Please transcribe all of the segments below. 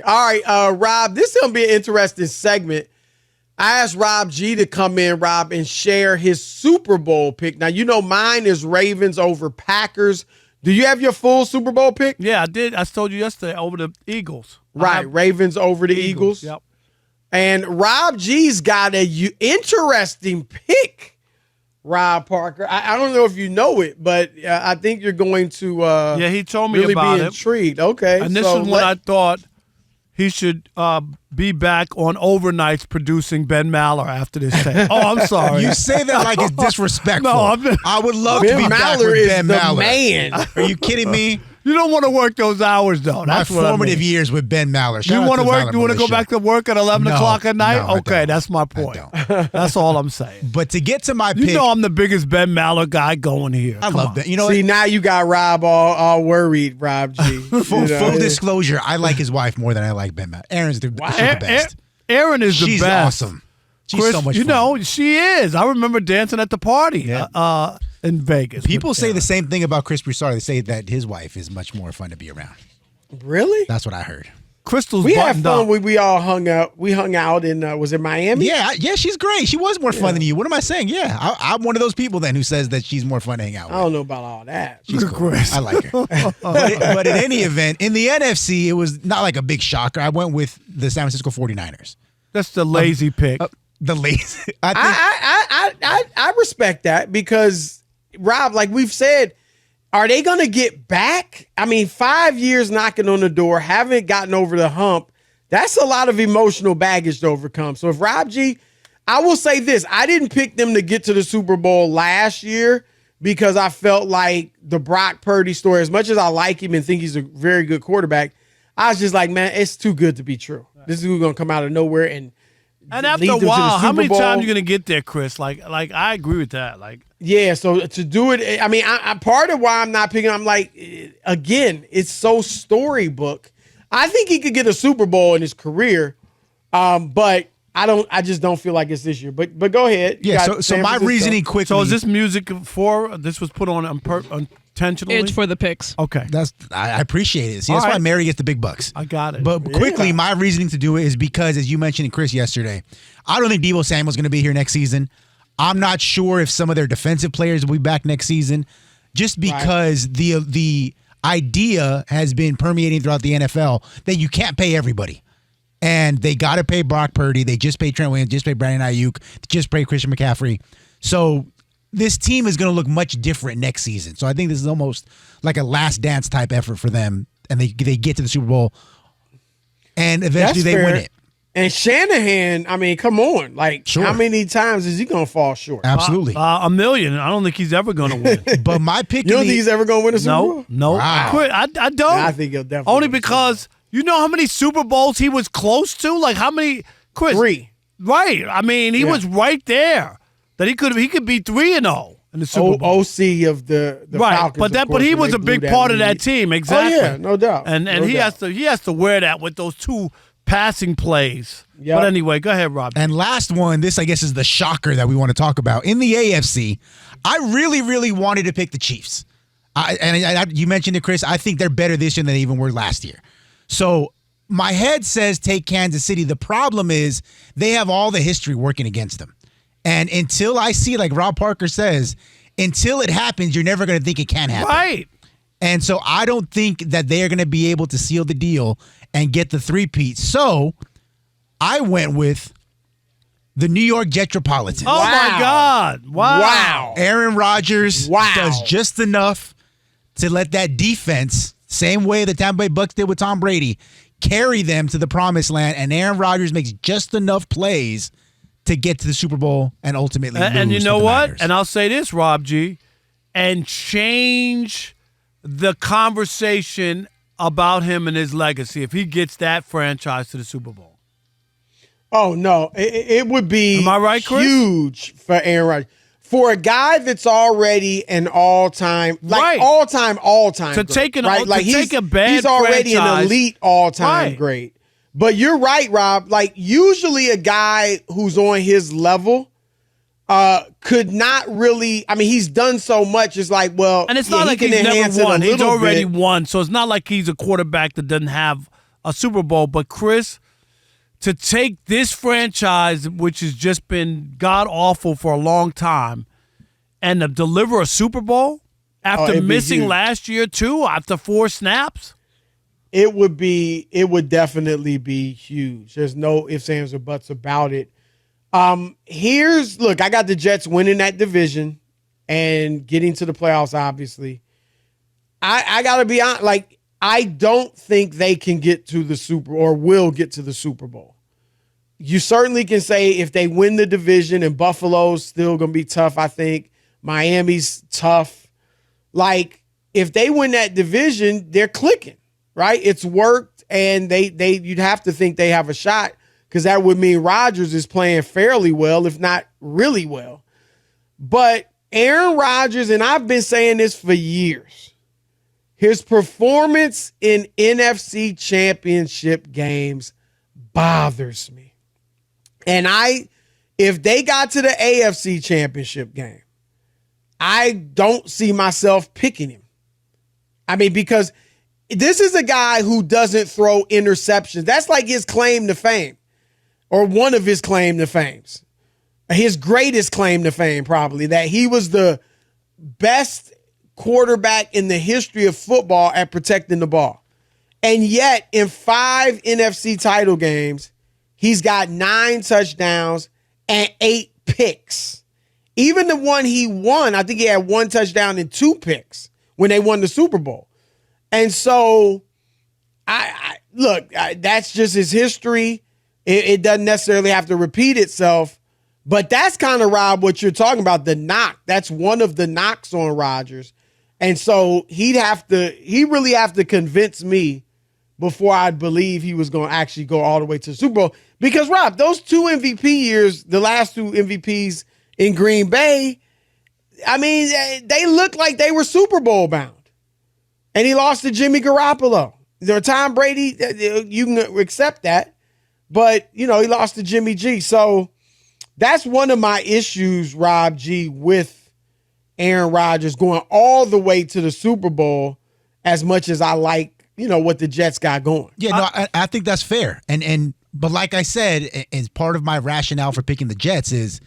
All right, Rob, this is going to be an interesting segment. I asked Rob G to come in, Rob, and share his Super Bowl pick. Now, you know mine is Ravens over Packers. Do you have your full Super Bowl pick? Yeah, I did. I told you yesterday over the Eagles. Right, Ravens over the Eagles. Yep. And Rob G's got a interesting pick, Rob Parker. I don't know if you know it, but I think you're going to he told me really about be it. Intrigued. Okay. And this is what I thought he should be back on overnights producing Ben Maller after this tape. Oh, I'm sorry. You say that like it's disrespectful. No, I would love Ben to be back Maller with is Ben the Maller. man. Are you kidding me? You don't want to work those hours, though. That's My what formative I mean. years with Ben Maller. You want to work? You want to go back to work at 11 o'clock at night? No, okay, that's my point. That's all I'm saying. But to get to my pick, you know I'm the biggest Ben Maller guy going here. I love that. You know, see, now you got Rob all worried, Rob G. full disclosure, I like his wife more than I like Ben Maller. Aaron's the best. Aaron is the She's best. Awesome. She's Chris, so much fun. You know, she is. I remember dancing at the party in Vegas. People say the same thing about Chris Broussard. They say that his wife is much more fun to be around. Really? That's what I heard. Crystal's we had fun. up. We all hung out. We hung out in was it Miami? Yeah, she's great. She was more fun than you. What am I saying? Yeah, I'm one of those people then who says that she's more fun to hang out with. I don't know about all that. She's cool. I like her. but in any event, in the NFC, it was not like a big shocker. I went with the San Francisco 49ers. That's the lazy pick. The lazy. I respect that because Rob, like we've said, are they going to get back? I mean, 5 years knocking on the door, haven't gotten over the hump. That's a lot of emotional baggage to overcome. So if Rob G, I will say this, I didn't pick them to get to the Super Bowl last year because I felt like the Brock Purdy story, as much as I like him and think he's a very good quarterback, I was just like, man, it's too good to be true. This is going to come out of nowhere and after a while, how many times are you going to get there, Chris? Like I agree with that. Like, yeah, so to do it, I mean, I part of why I'm not picking, I'm like, again, it's so storybook. I think he could get a Super Bowl in his career, but I just don't feel like it's this year. But go ahead. Yeah. So my reasoning quickly. So is this music this was put on intentionally? It's for the picks. Okay. I appreciate it. See, that's why Mary gets the big bucks. I got it. But quickly, my reasoning to do it is because, as you mentioned, Chris, yesterday, I don't think Deebo Samuel's going to be here next season. I'm not sure if some of their defensive players will be back next season, just because the idea has been permeating throughout the NFL that you can't pay everybody. And they got to pay Brock Purdy. They just paid Trent Williams, just paid Brandon Ayuk, just paid Christian McCaffrey. So this team is going to look much different next season. So I think this is almost like a last dance type effort for them. And they get to the Super Bowl. And eventually they win it. And Shanahan, I mean, come on. Like, how many times is he going to fall short? Absolutely. A million. I don't think he's ever going to win. But my pick. You don't think he's ever going to win a Super Bowl? No. Wow. I don't. I think he'll definitely Only win a because you know how many Super Bowls he was close to? Like how many? Chris? 3. Right. I mean, he was right there. That he could be 3-0 in the Super Bowl. OC of the right. Falcons. But he was a big part of that team. Exactly. Oh, yeah, no doubt. And he has to wear that with those 2 passing plays. Yep. But anyway, go ahead, Rob. And last one, this I guess is the shocker that we want to talk about. In the AFC, I really, really wanted to pick the Chiefs. You mentioned it, Chris. I think they're better this year than they even were last year. So my head says take Kansas City. The problem is they have all the history working against them. And until I see, like Rob Parker says, until it happens, you're never going to think it can happen. Right. And so I don't think that they are going to be able to seal the deal and get the three-peat. So I went with the New York Jetropolitans. Oh, my God. Wow. Aaron Rodgers does just enough to let that defense, same way the Tampa Bay Bucs did with Tom Brady, carry them to the promised land. And Aaron Rodgers makes just enough plays to get to the Super Bowl and ultimately lose. And you know what? Niners. And I'll say this, Rob G, and change the conversation about him and his legacy if he gets that franchise to the Super Bowl. Oh, no. It would be Am I right, Chris? huge for Aaron Rodgers. For a guy that's already an all-time, all-time to great, take right? a bad he's already franchise. an elite all-time great. But you're right, Rob. Like, usually a guy who's on his level could not really, I mean, he's done so much. It's like, well, and it's not like he's never won. He's already won. So it's not like he's a quarterback that doesn't have a Super Bowl. But Chris, to take this franchise, which has just been god-awful for a long time, and to deliver a Super Bowl after missing last year, too, after 4 snaps? It would definitely be huge. There's no ifs, ands, or buts about it. Look, I got the Jets winning that division and getting to the playoffs, obviously. I got to be honest, like, I don't think they can get to the will get to the Super Bowl. You certainly can say if they win the division, and Buffalo's still going to be tough, I think. Miami's tough. Like, if they win that division, they're clicking, right? It's worked, and you'd have to think they have a shot, because that would mean Rodgers is playing fairly well, if not really well. But Aaron Rodgers, and I've been saying this for years, his performance in NFC championship games bothers me. And if they got to the AFC championship game, I don't see myself picking him. I mean, because this is a guy who doesn't throw interceptions. That's like his claim to fame, or one of his claim to fames. His greatest claim to fame, probably, that he was the best quarterback in the history of football at protecting the ball. And yet, in 5 NFC title games, he's got 9 touchdowns and 8 picks. Even the one he won, I think he had 1 touchdown and 2 picks when they won the Super Bowl. And so, look, that's just his history. It doesn't necessarily have to repeat itself. But that's kind of, Rob, what you're talking about, the knock. That's one of the knocks on Rodgers. And so he'd really have to convince me before I'd believe he was going to actually go all the way to the Super Bowl. Because, Rob, those 2 MVP years, the last 2 MVPs in Green Bay, I mean, they looked like they were Super Bowl bound. And he lost to Jimmy Garoppolo. Tom Brady, you can accept that. But, he lost to Jimmy G. So that's one of my issues, Rob G, with Aaron Rodgers going all the way to the Super Bowl, as much as I like, what the Jets got going. Yeah, no, I think that's fair. But like I said, as part of my rationale for picking the Jets is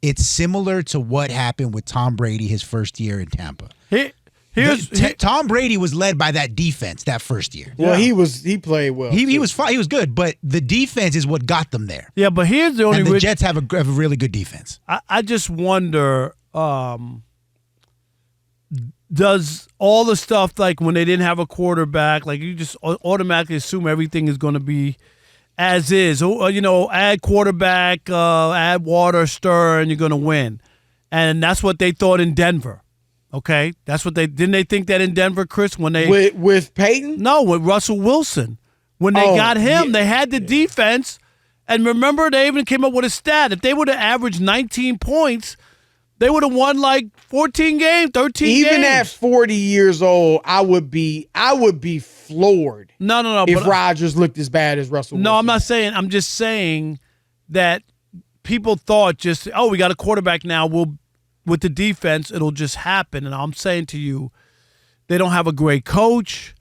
it's similar to what happened with Tom Brady his first year in Tampa. Tom Brady was led by that defense that first year. Well, he played well. He was fine. He was good, but the defense is what got them there. Yeah, but here's the only. And the Jets have a really good defense. I just wonder, does all the stuff, like when they didn't have a quarterback, like you just automatically assume everything is going to be as is? Add quarterback, add water, stir, and you're going to win. And that's what they thought in Denver. Okay, that's what didn't they think that in Denver, Chris, when they with Peyton? No, with Russell Wilson. When they got him, they had the defense, and remember they even came up with a stat. If they would have averaged 19 points, they would have won like 14 games, 13 games. Even at 40 years old, I would be floored. No. If Rodgers looked as bad as Russell Wilson. No, I'm not saying. I'm just saying that people thought we got a quarterback now. With the defense, it'll just happen. And I'm saying to you, they don't have a great coach.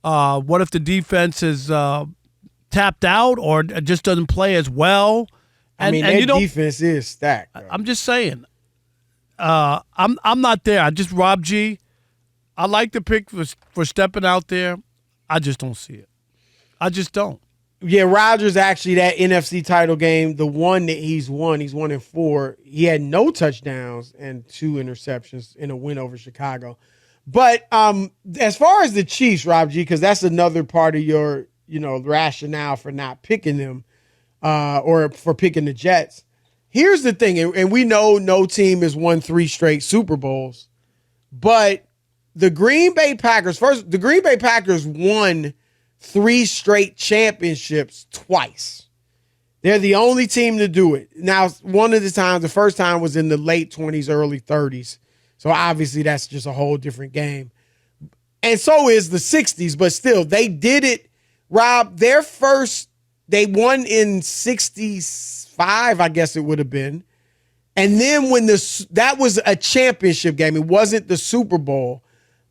What if the defense is tapped out or just doesn't play as well? Their defense is stacked. Though. I'm just saying. I'm not there. Rob G, I like the pick for stepping out there. I just don't see it. I just don't. Yeah, Rodgers actually, that NFC title game, the one that he's 1-4. He had no touchdowns and 2 interceptions in a win over Chicago. But as far as the Chiefs, Rob G, because that's another part of your, rationale for not picking them or for picking the Jets. Here's the thing, and we know no team has won 3 straight Super Bowls, but the Green Bay Packers won 3 straight championships twice. They're the only team to do it. Now, the first time was in the late 20s, early 30s. So obviously that's just a whole different game. And so is the 60s, but still, they did it. Rob, they won in 65, I guess it would have been. And then that was a championship game. It wasn't the Super Bowl.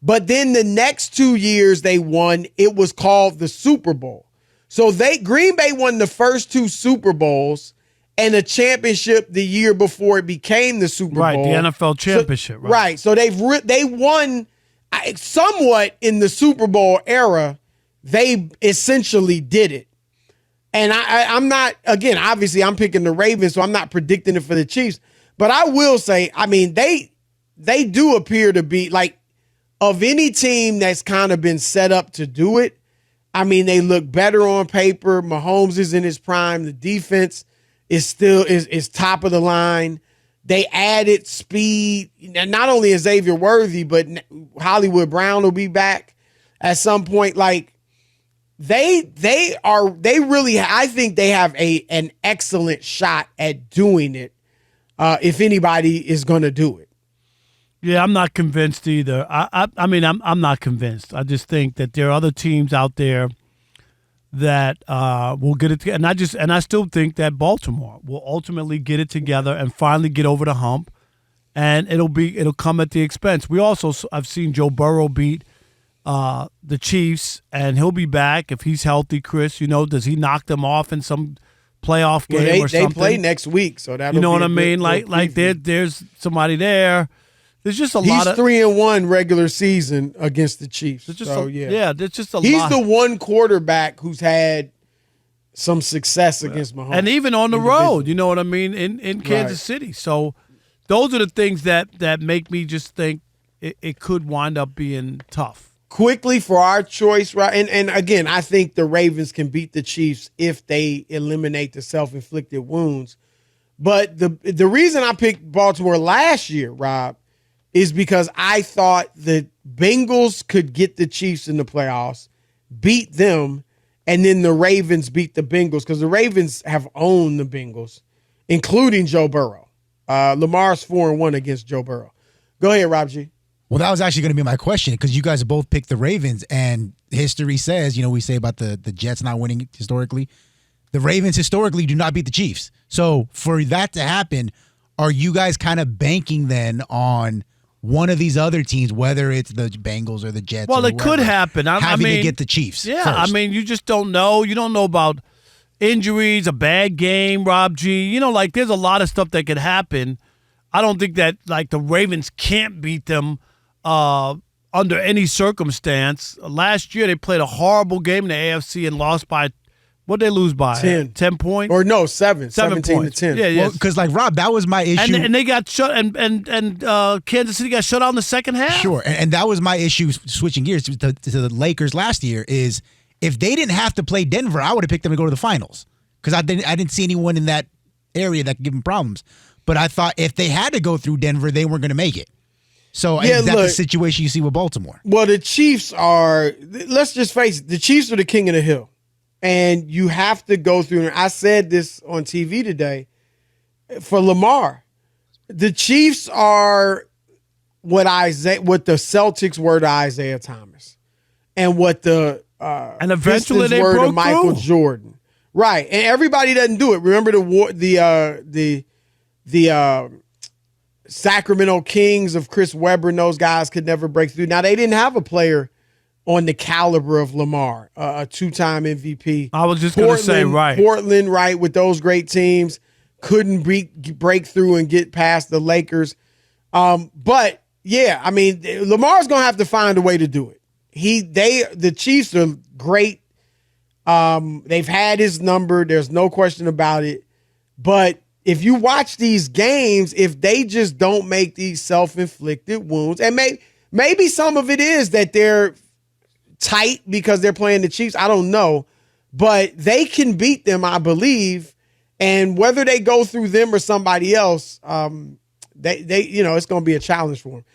But then the next 2 years they won, it was called the Super Bowl. So Green Bay won the first 2 Super Bowls and a championship the year before it became the Super Bowl. Right, the NFL championship. So, right. So they won somewhat in the Super Bowl era. They essentially did it. And I'm not, again, obviously I'm picking the Ravens, so I'm not predicting it for the Chiefs. But I will say, I mean, they do appear to be, like, of any team that's kind of been set up to do it, I mean, they look better on paper. Mahomes is in his prime. The defense is still is top of the line. They added speed. Not only is Xavier Worthy, but Hollywood Brown will be back at some point. Like, they really, I think they have an excellent shot at doing it if anybody is going to do it. Yeah, I'm not convinced either. I mean, I'm not convinced. I just think that there are other teams out there that will get it together. And I still think that Baltimore will ultimately get it together and finally get over the hump. And it'll come at the expense. I've seen Joe Burrow beat the Chiefs, and he'll be back if he's healthy. Chris, does he knock them off in some playoff game or something? They play next week, so that'll what be I mean. Like there's somebody there. There's just He's 3-1 regular season against the Chiefs. There's just there's just a lot. He's the one quarterback who's had some success against Mahomes, and even on the road. You know what I mean in Kansas City. So those are the things that make me just think it could wind up being tough. Quickly for our choice, right? And again, I think the Ravens can beat the Chiefs if they eliminate the self-inflicted wounds. But the reason I picked Baltimore last year, Rob, is because I thought the Bengals could get the Chiefs in the playoffs, beat them, and then the Ravens beat the Bengals, because the Ravens have owned the Bengals, including Joe Burrow. Lamar's 4-1 against Joe Burrow. Go ahead, Rob G. Well, that was actually going to be my question, because you guys both picked the Ravens, and history says, we say about the Jets not winning historically. The Ravens historically do not beat the Chiefs. So for that to happen, are you guys kind of banking then on one of these other teams, whether it's the Bengals or the Jets? Well, it could happen. Having to get the Chiefs. Yeah, first. I mean, you just don't know. You don't know about injuries, a bad game, Rob G. There's a lot of stuff that could happen. I don't think that, the Ravens can't beat them under any circumstance. Last year, they played a horrible game in the AFC and lost by, what did they lose by? 10 points? Or no, 17 points. to 10. Yeah, yeah. Because, Rob, that was my issue. And they got shut, and Kansas City got shut out in the second half. Sure, and that was my issue, switching gears to the Lakers last year, is if they didn't have to play Denver, I would have picked them to go to the finals, because I didn't see anyone in that area that could give them problems. But I thought if they had to go through Denver, they weren't going to make it. So is that the situation you see with Baltimore? Well, the Chiefs are, let's just face it, the Chiefs are the king of the hill. And you have to go through, and I said this on TV today, for Lamar, the Chiefs are what the Celtics were to Isaiah Thomas, and what the and eventually Pistons they were broke to Michael through. Jordan. Right. And everybody doesn't do it. Remember the Sacramento Kings of Chris Webber and those guys could never break through. Now, they didn't have a player on the caliber of Lamar, a two-time MVP. I was just going to say, right. Portland, right, with those great teams, couldn't break through and get past the Lakers. But, yeah, I mean, Lamar's going to have to find a way to do it. The Chiefs are great. They've had his number. There's no question about it. But if you watch these games, if they just don't make these self-inflicted wounds, and maybe some of it is that they're tight because they're playing the Chiefs, I don't know, but they can beat them, I believe. And whether they go through them or somebody else, it's going to be a challenge for them.